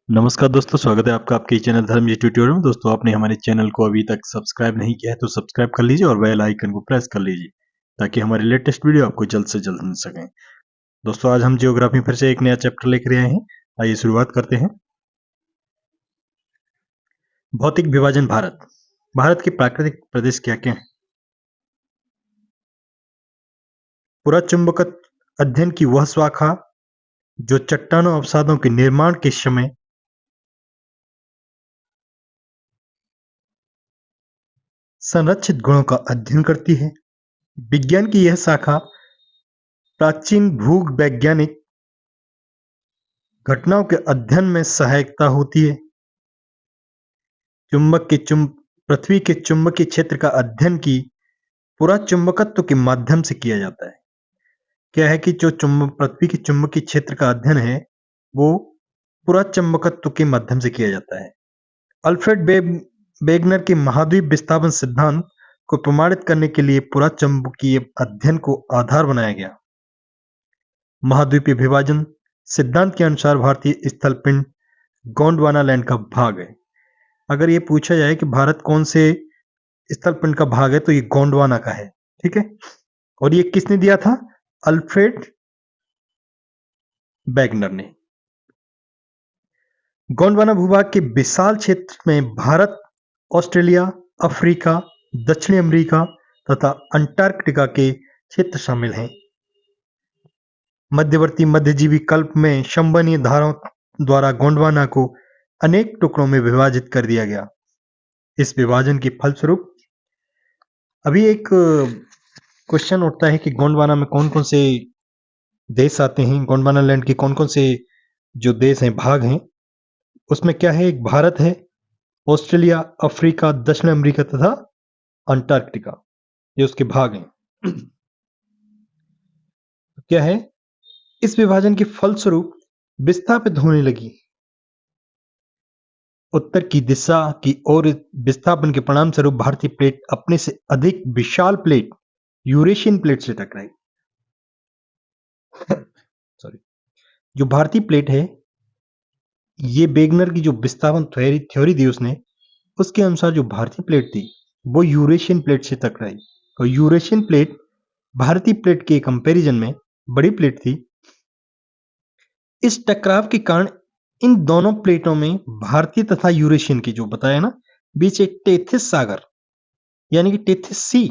नमस्कार दोस्तों, स्वागत है आपका आपके चैनल धर्म जी ट्यूटोरियल में। दोस्तों, आपने हमारे चैनल को अभी तक सब्सक्राइब नहीं किया है तो सब्सक्राइब कर लीजिए और बेल आइकन को प्रेस कर लीजिए ताकि हमारे लेटेस्ट वीडियो आपको जल्द से जल्द मिल सकें। दोस्तों, आज हम ज्योग्राफी फिर से एक नया चैप्टर लेकर आए हैं। आइए शुरुआत करते हैं। भौतिक विभाजन। भारत भारत के प्राकृतिक प्रदेश क्या क्या है? पुराचुंबकत्व अध्ययन की वह शाखा जो चट्टानों अवसादों के निर्माण के समय संरक्षित गुणों का अध्ययन करती है। विज्ञान की यह शाखा प्राचीन भूवैज्ञानिक घटनाओं के अध्ययन में सहायकता होती है। पृथ्वी के चुंबकीय क्षेत्र का अध्ययन की पुराचुंबकत्व के माध्यम से किया जाता है। क्या है कि जो पृथ्वी के चुंबकीय क्षेत्र का अध्ययन है वो पुराचुंबकत्व के माध्यम से किया जाता है। अल्फ्रेड वेगनर के महाद्वीप विस्थापन सिद्धांत को प्रमाणित करने के लिए पुराचुंबकीय अध्ययन को आधार बनाया गया। महाद्वीपीय विभाजन सिद्धांत के अनुसार भारतीय स्थल पिंड गोंडवाना लैंड का भाग है। अगर ये पूछा जाए कि भारत कौन से स्थल पिंड का भाग है तो ये गोंडवाना का है। ठीक है, और ये किसने दिया था? अल्फ्रेड वेगनर ने। गोंडवाना भूभाग के विशाल क्षेत्र में भारत, ऑस्ट्रेलिया, अफ्रीका, दक्षिणी अमेरिका तथा अंटार्कटिका के क्षेत्र शामिल हैं। मध्यवर्ती मध्यजीवी कल्प में संवहनीय धाराओं द्वारा गोंडवाना को अनेक टुकड़ों में विभाजित कर दिया गया। इस विभाजन के फलस्वरूप अभी एक क्वेश्चन उठता है कि गोंडवाना में कौन कौन से देश आते हैं। गोंडवाना लैंड के कौन कौन से जो देश हैं, भाग हैं, उसमें क्या है? एक भारत है, ऑस्ट्रेलिया, अफ्रीका, दक्षिण अमेरिका तथा अंटार्कटिका, ये उसके भाग हैं। क्या है? इस विभाजन के फलस्वरूप विस्थापित होने लगी उत्तर की दिशा की ओर विस्थापन के परिणाम स्वरूप भारतीय प्लेट अपने से अधिक विशाल प्लेट यूरेशियन प्लेट से टकराई। सॉरी, जो भारतीय प्लेट है, ये वेगनर की जो विस्थापन थ्योरी दी उसने, उसके अनुसार जो भारतीय प्लेट थी वो यूरेशियन प्लेट से टकराई। और यूरेशियन प्लेट भारतीय प्लेट के कंपैरिजन में बड़ी प्लेट थी। इस टकराव के कारण इन दोनों प्लेटों में भारतीय तथा यूरेशियन की जो बताया ना बीच एक टेथिस सागर यानी कि टेथिस सी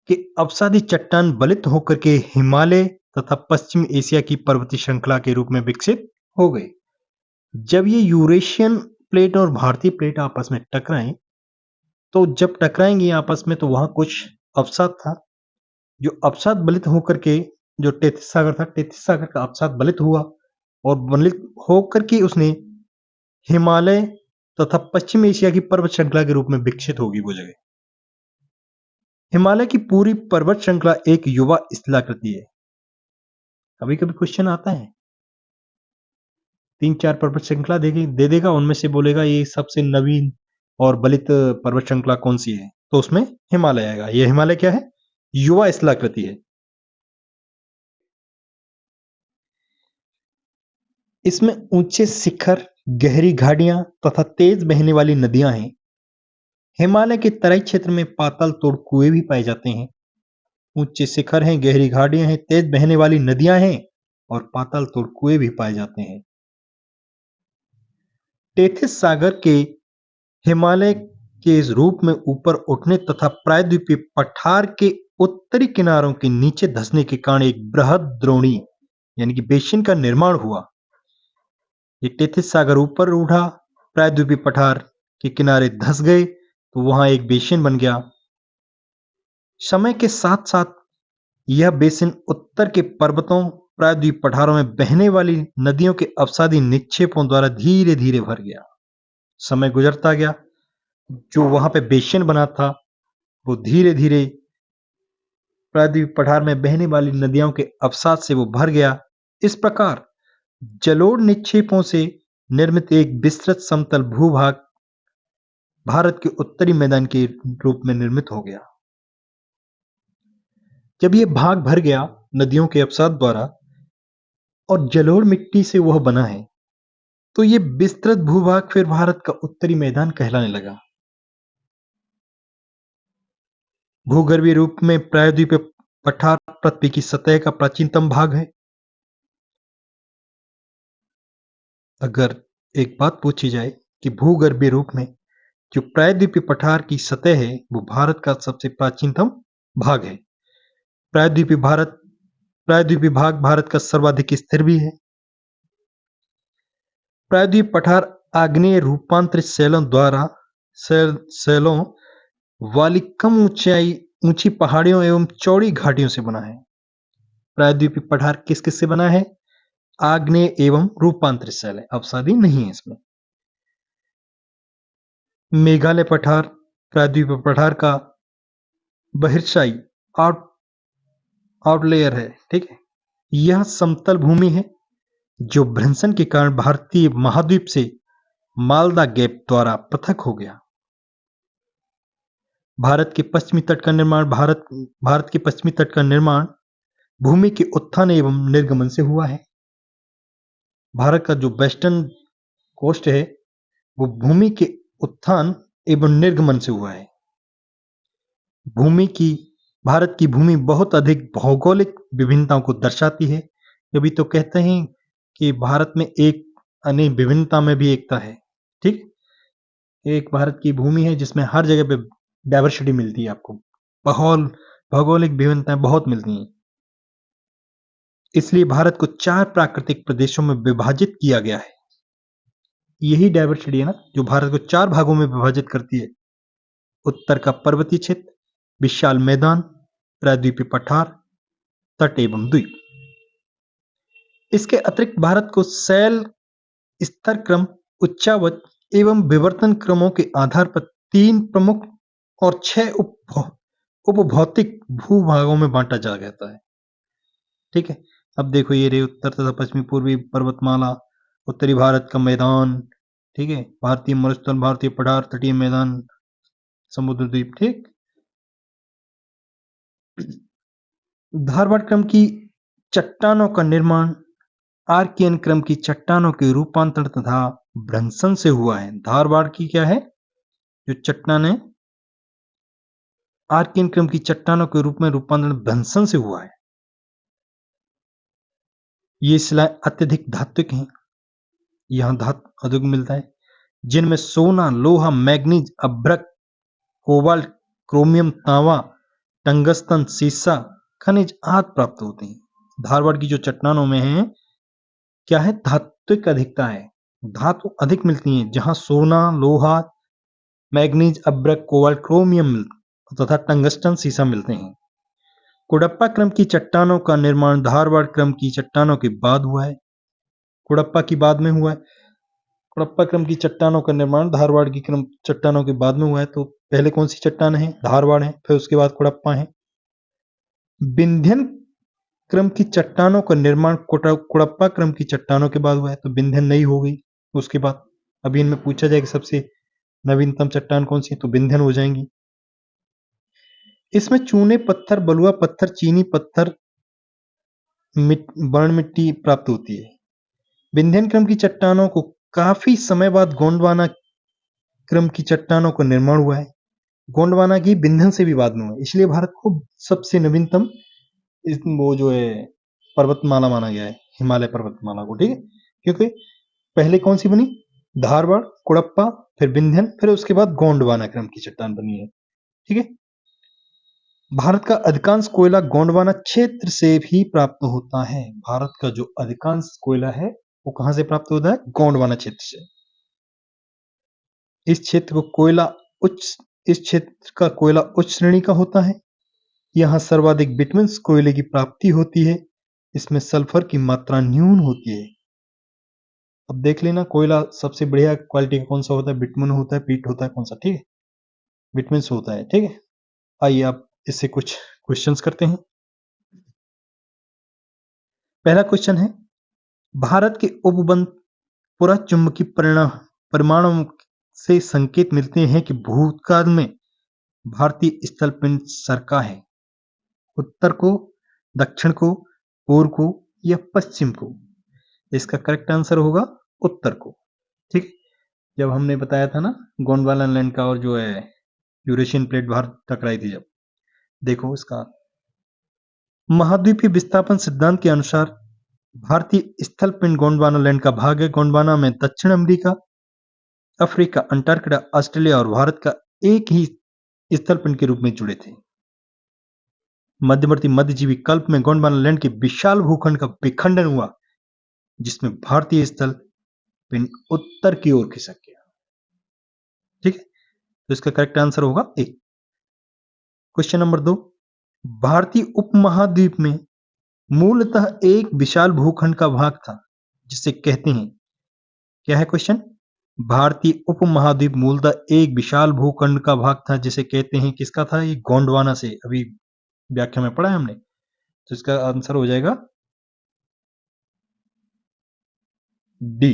के अवसादी चट्टान बलित होकर के हिमालय तथा पश्चिम एशिया की पर्वतीय श्रृंखला के रूप में विकसित हो गए। जब ये यूरेशियन प्लेट और भारतीय प्लेट आपस में टकराएं, तो जब टकराएंगे आपस में तो वहां कुछ अवसाद था। जो अवसाद बलित होकर के जो टेथिस सागर था, टेथिस सागर का अवसाद बलित हुआ और बलित होकर के उसने हिमालय तथा पश्चिम एशिया की पर्वत श्रृंखला के रूप में विकसित होगी वो जगह। हिमालय की पूरी पर्वत श्रृंखला एक युवा स्थलाकृति है। कभी कभी क्वेश्चन आता है, 3-4 पर्वत श्रृंखला दे देगा, उनमें से बोलेगा ये सबसे नवीन और बलित पर्वत श्रृंखला कौन सी है, तो उसमें हिमालय आएगा। यह हिमालय क्या है? युवा स्थलाकृति है। इसमें ऊंचे शिखर, गहरी घाटियां तथा तेज बहने वाली नदियां हैं। हिमालय के तराई क्षेत्र में पाताल तोड़ कुएं भी पाए जाते हैं। ऊंचे शिखर हैं, गहरी घाटियां हैं, तेज बहने वाली नदियां हैं और पाताल तोड़ कुएं भी पाए जाते हैं। टेथिस सागर के हिमालय के रूप में ऊपर उठने तथा प्रायद्वीपीय पठार के उत्तरी किनारों के नीचे धंसने के कारण एक बृहद द्रोणी यानी कि बेसिन का निर्माण हुआ। ये टेथिस सागर ऊपर उठा, प्रायद्वीपीय पठार के किनारे धंस गए तो वहां एक बेसिन बन गया। समय के साथ साथ यह बेसिन उत्तर के पर्वतों, प्रायद्वीप पठारों में बहने वाली नदियों के अवसादी निक्षेपों द्वारा धीरे धीरे भर गया। समय गुजरता गया, जो वहां पे बेसिन बना था वो धीरे धीरे प्रायद्वीप पठार में बहने वाली नदियों के अवसाद से वो भर गया। इस प्रकार जलोढ़ निक्षेपों से निर्मित एक विस्तृत समतल भूभाग भारत के उत्तरी मैदान के रूप में निर्मित हो गया। जब यह भाग भर गया नदियों के अवसाद द्वारा और जलोढ़ मिट्टी से वह बना है, तो ये विस्तृत भूभाग फिर भारत का उत्तरी मैदान कहलाने लगा। भूगर्भीय रूप में प्रायद्वीपीय पठार पृथ्वी की सतह का प्राचीनतम भाग है। अगर एक बात पूछी जाए कि भूगर्भीय रूप में जो प्रायद्वीपीय पठार की सतह है वो भारत का सबसे प्राचीनतम भाग है। प्रायद्वीपीय भाग भारत का सर्वाधिक स्थिर भी है। प्रायद्वीप पठार आग्नेय रूपांतरित शैलों वाली कम ऊंची पहाड़ियों एवं चौड़ी घाटियों से बना है। प्रायद्वीपीय पठार किस किस से बना है? आग्नेय एवं रूपांतरित शैल, अवसादी नहीं है इसमें। मेघालय पठार प्रायद्वीपीय पठार का बहिर्शाई आउटलेयर है, ठीक है। यह समतल भूमि है जो भ्रंशन के कारण भारतीय महाद्वीप से मालदा गैप द्वारा पृथक हो गया। भारत के पश्चिमी तट का निर्माण भूमि के उत्थान एवं निर्गमन से हुआ है। भारत का जो वेस्टर्न कोस्ट है वो भूमि के उत्थान एवं निर्गमन से हुआ है। भारत की भूमि बहुत अधिक भौगोलिक विभिन्नताओं को दर्शाती है। कभी तो कहते हैं कि भारत में विभिन्नता में भी एकता है, ठीक। एक भारत की भूमि है जिसमें हर जगह पे डाइवर्सिटी मिलती है, आपको भौगोलिक विभिन्नताएं बहुत मिलती हैं। इसलिए भारत को 4 प्राकृतिक प्रदेशों में विभाजित किया गया है। यही डाइवर्सिटी है ना जो भारत को 4 भागों में विभाजित करती है। उत्तर का पर्वतीय क्षेत्र, विशाल मैदान, प्रायद्वीपीय पठार, तट एवं द्वीप। इसके अतिरिक्त भारत को शैल स्तर क्रम, उच्चावच एवं विवर्तन क्रमों के आधार पर 3 प्रमुख और 6 उपभौतिक भूभागों में बांटा जा जाता है, ठीक है। अब देखो ये रहे उत्तर तथा पश्चिमी पूर्वी पर्वतमाला, उत्तरी भारत का मैदान, ठीक है, भारतीय मरुस्थल, भारतीय पठार, तटीय मैदान, समुद्र द्वीप, ठीक। धारवाड़ क्रम की चट्टानों का निर्माण आर्कियन क्रम की चट्टानों के रूपांतरण तथा भ्रंशन से हुआ है। धारवाड़ की क्या है जो चट्टानें आर्कियन क्रम की चट्टानों के रूप में रूपांतरण भ्रंशन से हुआ है। ये शिलाएं अत्यधिक धात्विक हैं। यहां धातु अधिक मिलता है जिनमें सोना, लोहा, मैग्नीज, अभ्रक, कोबाल्ट, क्रोमियम, तांबा, टंगस्टन, सीसा, खनिज आदि प्राप्त होते हैं। धारवाड़ की जो चट्टानों में है क्या है, धात्विक अधिकता है, धातु अधिक मिलती हैं, जहां सोना, लोहा, मैग्नीज, अभ्रक, कोबाल्ट, क्रोमियम तथा टंगस्टन, सीसा मिलते हैं। कुडप्पा क्रम की चट्टानों का निर्माण धारवाड़ क्रम की चट्टानों के बाद हुआ है। कुडप्पा की बाद में हुआ है। कुडप्पा क्रम की चट्टानों का निर्माण धारवाड़ की क्रम चट्टानों के बाद में हुआ है। तो पहले कौन सी चट्टान है? धारवाड़ है, फिर उसके बाद कुडप्पा है। विंध्यन क्रम की चट्टानों का निर्माण कुडप्पा क्रम की चट्टानों के बाद हुआ है, तो विंध्यन नहीं हो गई उसके बाद। अभी इनमें पूछा जाए कि सबसे नवीनतम चट्टान कौन सी है, तो विंध्यन हो जाएंगी। इसमें चूने पत्थर, बलुआ पत्थर, चीनी पत्थर, बर्न मिट्टी प्राप्त होती है। विंध्यन क्रम की चट्टानों को काफी समय बाद गोंडवाना क्रम की चट्टानों का निर्माण हुआ है। गोंडवाना की विंध्यन से भी बाद में हुआ है, इसलिए भारत को सबसे नवीनतम वो जो है पर्वतमाला माना गया है, हिमालय पर्वतमाला को, ठीक है। क्योंकि पहले कौन सी बनी? धारवाड़, कुडप्पा, फिर विंध्यन, फिर उसके बाद गोंडवाना क्रम की चट्टान बनी है, ठीक है। भारत का अधिकांश कोयला गोंडवाना क्षेत्र से भी प्राप्त होता है। भारत का जो अधिकांश कोयला है वो कहां से प्राप्त होता है? गोंडवाना क्षेत्र से। इस क्षेत्र का कोयला उच्च श्रेणी का होता है। यहाँ सर्वाधिक बिटमन्स कोयले की प्राप्ति होती है। इसमें सल्फर की मात्रा न्यून होती है। अब देख लेना कोयला सबसे बढ़िया क्वालिटी का कौन सा होता है? बिटमन होता है, पीट होता है, कौन सा? ठीक है, बिटमन्स होता है, ठीक है। आइए आप इससे कुछ क्वेश्चंस करते हैं। पहला क्वेश्चन है, भारत के उपवन पुरा चुंबकीय परिमाणों से संकेत मिलते हैं कि भूतकाल में भारतीय स्थल पिंड सरका है। उत्तर को, दक्षिण को, पूर्व को या पश्चिम को? इसका करेक्ट आंसर होगा उत्तर को। ठीक है, जब हमने बताया था ना गोंडवाना लैंड का और जो है यूरेशियन प्लेट भारत टकराई थी जब। देखो इसका महाद्वीपीय विस्थापन सिद्धांत के अनुसार भारतीय स्थल पिंड गोंडवाना लैंड का भाग है। गोंडवाना में दक्षिण अमेरिका, अफ्रीका, अंटार्कटिका, ऑस्ट्रेलिया और भारत का एक ही स्थल पिंड के रूप में जुड़े थे। मध्यवर्ती मध्यजीवी कल्प में गोंडवाना लैंड के विशाल भूखंड का विखंडन हुआ, जिसमें भारतीय स्थल पिंड उत्तर की ओर खिसक गया। ठीक है, तो इसका करेक्ट आंसर होगा ए। क्वेश्चन नंबर 2, भारतीय उपमहाद्वीप में मूलतः एक विशाल भूखंड का भाग था जिसे कहते हैं, क्या है क्वेश्चन? भारतीय उपमहाद्वीप मूलतः एक विशाल भूखंड का भाग था जिसे कहते हैं, किसका था ये? गोंडवाना से अभी व्याख्या में पढ़ा है हमने, तो इसका आंसर हो जाएगा डी।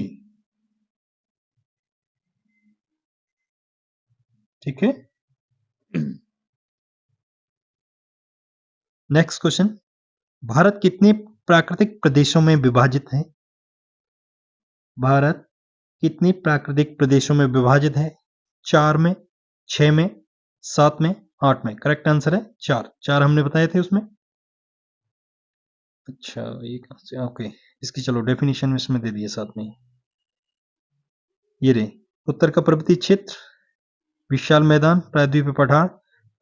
ठीक है, नेक्स्ट क्वेश्चन, भारत कितने प्राकृतिक प्रदेशों में विभाजित है? भारत कितने प्राकृतिक प्रदेशों में विभाजित है? 4 में, 6 में, 7 में, 8 में। करेक्ट आंसर है 4। 4 हमने बताए थे उसमें। अच्छा, ये कहां से? ओके, इसकी चलो डेफिनेशन में इसमें दे दिए साथ में। ये रे, उत्तर का पर्वतीय क्षेत्र, विशाल मैदान, प्रायद्वीपीय पठार,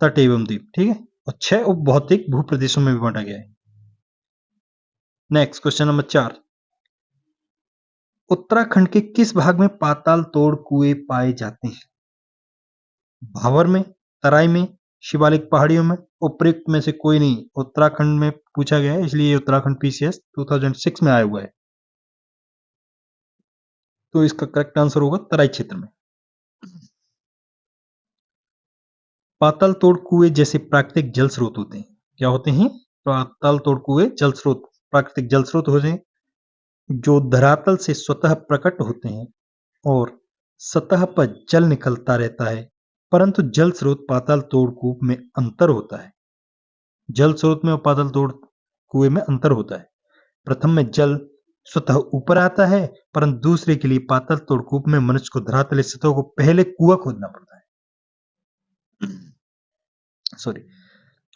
तट एवं द्वीप। ठीक है, और 6 उप भौतिक भू प्रदेशों में भी बांटा गया है। नेक्स्ट क्वेश्चन नंबर 4, उत्तराखंड के किस भाग में पाताल तोड़ कुएं पाए जाते हैं? भावर में, तराई में, शिवालिक पहाड़ियों में, उपयुक्त में से कोई नहीं। उत्तराखंड में पूछा गया है, इसलिए उत्तराखंड पीसीएस 2006 में आया हुआ है। तो इसका करेक्ट आंसर होगा तराई क्षेत्र में। पाताल तोड़ कुएं जैसे प्राकृतिक जल स्रोत होते हैं। क्या होते हैं? पाताल तोड़ कुएं जल स्रोत, प्राकृतिक जल स्रोत होते हैं जो धरातल से स्वतः प्रकट होते हैं और सतह पर जल निकलता रहता है, परंतु जल स्रोत पाताल तोड़ कुएं में अंतर होता है। जल स्रोत में और पाताल तोड़ कुएं में अंतर होता है। प्रथम में जल स्वतः ऊपर आता है, परंतु दूसरे के लिए पाताल तोड़ कुएं में मनुष्य को धरातलीय सतह को पहले कुआं खोदना पड़ता है, सॉरी,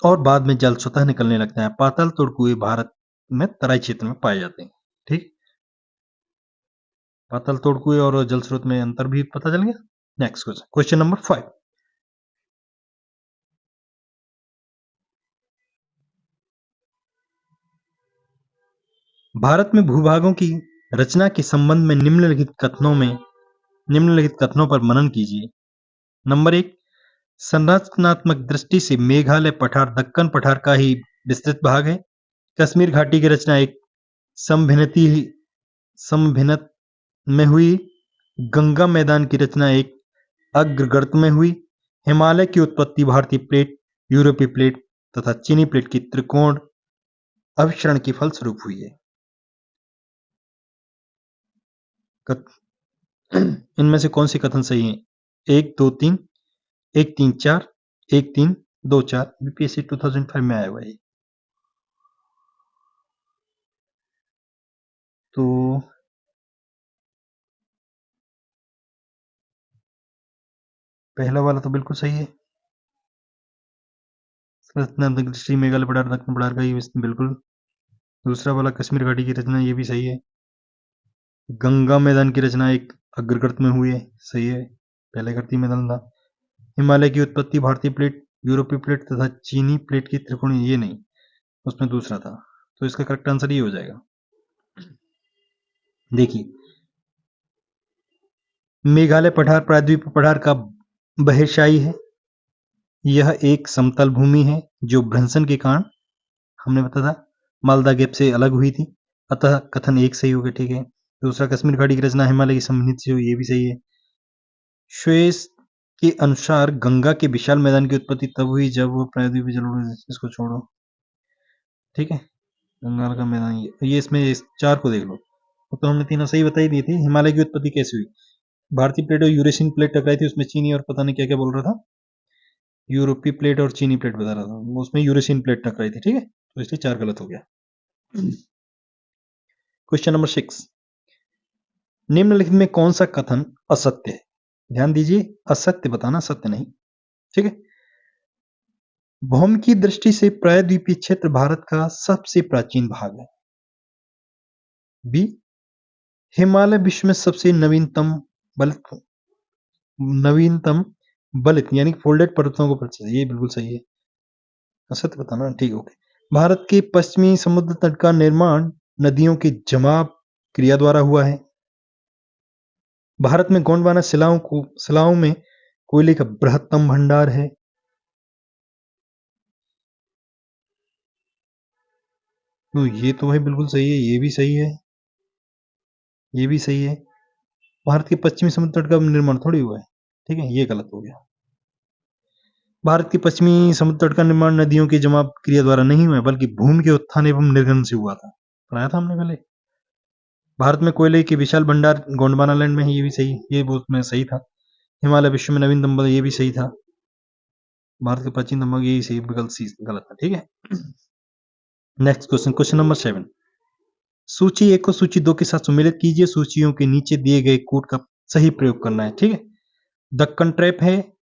और बाद में जल स्वतः निकलने लगता है। पाताल तोड़ कुएं भारत में तराई क्षेत्र में पाए जाते हैं। ठीक, पाताल तोड़ कुएं और जल स्रोत में अंतर भी पता चल गया। Next question, question number 5, Bharat में भूभागों की रचना के संबंध में निम्नलिखित कथनों पर मनन कीजिए। नंबर 1, संरचनात्मक दृष्टि से मेघालय पठार दक्कन पठार का ही विस्तृत भाग है। कश्मीर घाटी की रचना एक समभिन्नत में हुई। गंगा मैदान की रचना एक अग्रगर्त में हुई। हिमालय की उत्पत्ति भारतीय प्लेट, यूरोपीय प्लेट तथा चीनी प्लेट की त्रिकोण अभिसरण के फलस्वरूप हुई है। इनमें से कौन सी कथन सही है? 1, 2, 3, 1, 3, 4, 1, 3, 2, 4। बीपीएससी 2005 में आया हुआ है। तो पहला वाला तो बिल्कुल सही है, दृष्टि मेघालय पठार दक्कन पठार का ही बिल्कुल। दूसरा वाला कश्मीर घाटी की रचना, ये भी सही है। गंगा मैदान की रचना एक अग्रगर्त में हुई है, सही है, पहले गर्ती मैदान था। हिमालय की उत्पत्ति भारतीय प्लेट, यूरोपीय प्लेट तथा चीनी प्लेट की त्रिकोणीय, ये नहीं, उसमें दूसरा था। तो इसका करेक्ट आंसर ये हो जाएगा। देखिए, मेघालय पठार प्रायद्वीप पठार का बहिर्शायी है। यह एक समतल भूमि है जो भ्रंशन के कारण, हमने बताया था, मालदा गैप से अलग हुई थी, अतः कथन एक सही हो गया। ठीक है, दूसरा कश्मीर घाटी की रचना हिमालय की समन्वित से हुई, ये भी सही है। श्वेस के अनुसार गंगा के विशाल मैदान की उत्पत्ति तब हुई जब वो प्रायद्वीपीय जल, इसको छोड़ो। ठीक है, गंगा का मैदान, ये इसमें इस 4 को देख लो, तो हमने तीनों सही बता ही दी थी। हिमालय की उत्पत्ति कैसे हुई? भारतीय प्लेट और यूरेशियन प्लेट टकराई थी, उसमें चीनी और पता नहीं क्या क्या बोल रहा था, यूरोपीय प्लेट और चीनी प्लेट बता रहा था, उसमें यूरेशियन प्लेट टकराई थी। ठीक है, तो इसलिए 4 गलत हो गया। क्वेश्चन नंबर 6, निम्नलिखित में कौन सा कथन असत्य है? ध्यान दीजिए, असत्य बताना, सत्य नहीं। ठीक है। भूमि की दृष्टि से प्रायद्वीपीय क्षेत्र भारत का सबसे प्राचीन भाग है। बी, हिमालय विश्व में सबसे नवीनतम बलित यानी फोल्डेड पर्वतों को प्रतीक, ये बिल्कुल सही है। असत्य बताना, ठीक, ओके। भारत के पश्चिमी समुद्र तट का निर्माण नदियों के जमाव क्रिया द्वारा हुआ है। भारत में गोंडवाना शिलाओं में कोयले का बृहत्तम भंडार है। तो ये तो भाई बिल्कुल सही है, ये भी सही है, ये भी सही है। भारत के पश्चिमी समुद्र तट का निर्माण थोड़ी हुआ है, ठीक है, ये गलत हो गया। भारत के पश्चिमी समुद्र तट का निर्माण नदियों के जमाव क्रिया द्वारा नहीं हुआ है, बल्कि भूमि के उत्थान एवं निर्गमन से हुआ था। पढ़ाया था हमने पहले। भारत में कोयले के विशाल भंडार गोंडवाना लैंड में है, ये भी सही, ये बहुत में सही था। हिमालय विश्व में नवीनतम, ये भी सही था। भारत के प्राचीन भाग, यही सही, विकल्प सी गलत था। ठीक है। Next question, question number 7। सूची 1 को सूची 2 के साथ सम्मिलित कीजिए। सूचियों के नीचे दिए गए कोड का सही प्रयोग करना है। ठीक है। दक्कन ट्रैप है,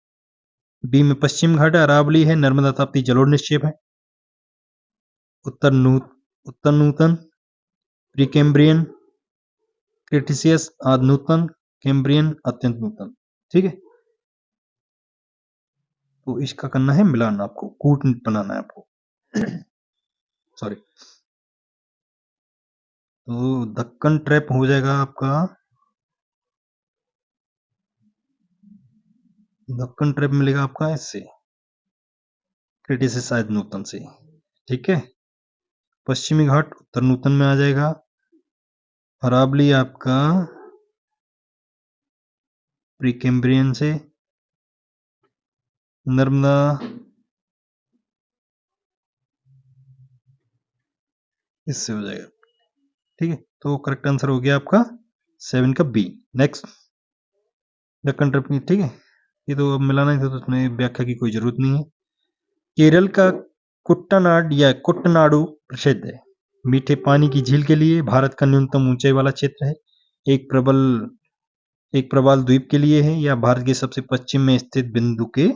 बी में पश्चिम घाट है, अरावली है, नर्मदा ताप्ती जलोढ़ निक्षेप है। उत्तर नूतन, प्रीकैम्ब्रियन, क्रिटेशियस, आद नूतन, कैम्ब्रियन, अत्यंत नूतन। ठीक है। तो इसका करना है मिलान, आपको कूट बनाना है आपको। सॉरी। तो दक्कन ट्रैप हो जाएगा आपका, दक्कन ट्रैप मिलेगा आपका इससे, क्रिटेशियस शायद नूतन से। ठीक है। पश्चिमी घाट उत्तर नूतन में आ जाएगा। अरावली आपका प्रीकैम्ब्रियन से। नर्मदा इससे हो जाएगा। ठीक है। तो करेक्ट आंसर हो गया आपका 7 का बी। Next, Deccan trap. ठीक है, ये तो अब मिलाना ही था, तो उसमें व्याख्या की कोई जरूरत नहीं है। केरल का कुट्टानाड या कुट्टनाडु प्रसिद्ध है। मीठे पानी की झील के लिए, भारत का न्यूनतम ऊंचाई वाला क्षेत्र है, एक प्रवाल द्वीप के लिए है, या भारत के सबसे पश्चिम में स्थित बिंदु के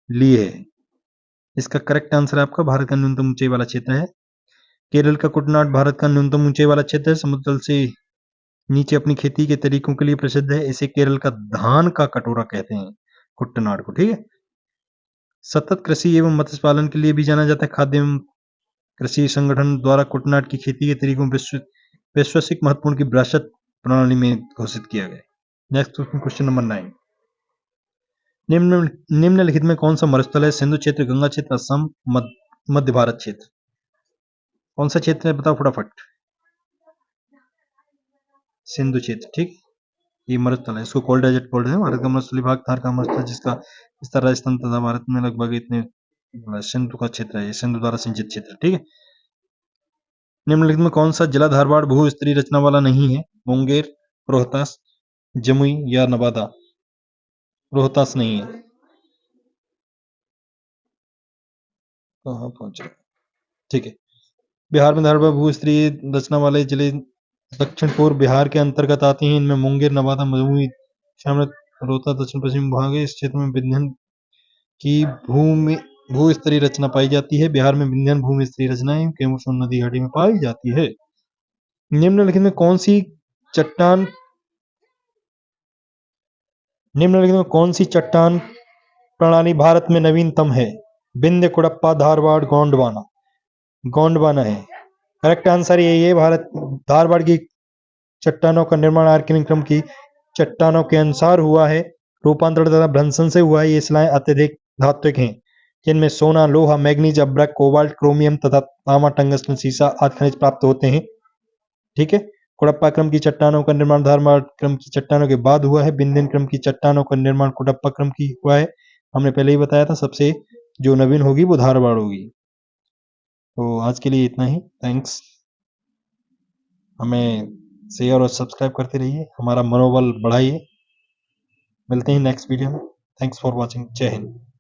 लिए है। इसका करेक्ट आंसर आपका भारत का न्यूनतम ऊंचाई वाला क्षेत्र है। केरल का कुटनाड भारत का न्यूनतम ऊंचाई वाला क्षेत्र है, समुद्र तल से नीचे अपनी खेती के तरीकों के लिए प्रसिद्ध है। इसे केरल का धान का कटोरा कहते हैं, कुट्टनाड को। ठीक है। सतत कृषि एवं मत्स्य पालन के लिए भी जाना जाता है। खाद्य एवं कृषि संगठन द्वारा कुटनाड की खेती के तरीकों वैश्विक महत्वपूर्ण की विरासत प्रणाली में घोषित किया गया। Next question number 9। निम्नलिखित में कौन सा मरुस्थल है? सिंधु क्षेत्र, गंगा क्षेत्र, असम, मध्य भारत क्षेत्र। कौन सा क्षेत्र है बताओ फटाफट। सिंधु क्षेत्र। ठीक, ये मरुस्थल है, इसको कोल्ड डेजर्ट बोलते हैं। भारत का मरुस्थलीय भाग थार का मरुस्थल, जिसका विस्तार राजस्थान तथा भारत में लगभग इतने सिंधु का क्षेत्र है, सिंधु द्वारा सिंचित क्षेत्र। ठीक है। निम्नलिखित में कौन सा जिला धारवाड़ भू-स्तरीय रचना वाला नहीं है? मुंगेर, रोहतास, जमुई या नवादा। रोहतास नहीं है। कहाँ पहुंचे? ठीक है। बिहार में धारवाड़ भू-स्तरीय रचना वाले जिले दक्षिण पूर्व बिहार के अंतर्गत आते हैं। इनमें मुंगेर, नवादा, जमुई शामिल। रोहतास दक्षिण पश्चिम भाग है। इस क्षेत्र में विंध्यन की भू स्तरीय रचना पाई जाती है। बिहार में विंध्यन भूमि स्तरीय रचनाएं केवल सोन नदी घाटी में पाई जाती है। निम्नलिखित में कौन सी चट्टान प्रणाली भारत में नवीनतम है? विंध्य, कुड़प्पा, धारवाड़, गोंडवाना है। करेक्ट आंसर यही है। धारवाड़ की चट्टानों का निर्माण आर्किमिक क्रम की चट्टानों के अनुसार हुआ है। रूपांतरण तथा भ्रंशन से हुआ है। ये शिलाएं अत्यधिक धात्विक हैं, जिनमें सोना, लोहा, मैग्नीज, अभ्रक, कोबाल्ट, क्रोमियम तथा तांबा, टंगस्टन, सीसा आदि खनिज प्राप्त होते हैं। ठीक है। कुड़प्पा क्रम की चट्टानों का निर्माण धारवाड़ क्रम की चट्टानों के बाद हुआ है। विंध्यन क्रम की चट्टानों का निर्माण कुड़प्पा क्रम की हुआ है। हमने पहले ही बताया था, सबसे जो नवीन होगी वो धारवाड़ होगी। तो आज के लिए इतना ही। थैंक्स। हमें शेयर और सब्सक्राइब करते रहिए, हमारा मनोबल बढ़ाइए। मिलते हैं नेक्स्ट वीडियो में। Thanks for watching. जय हिंद।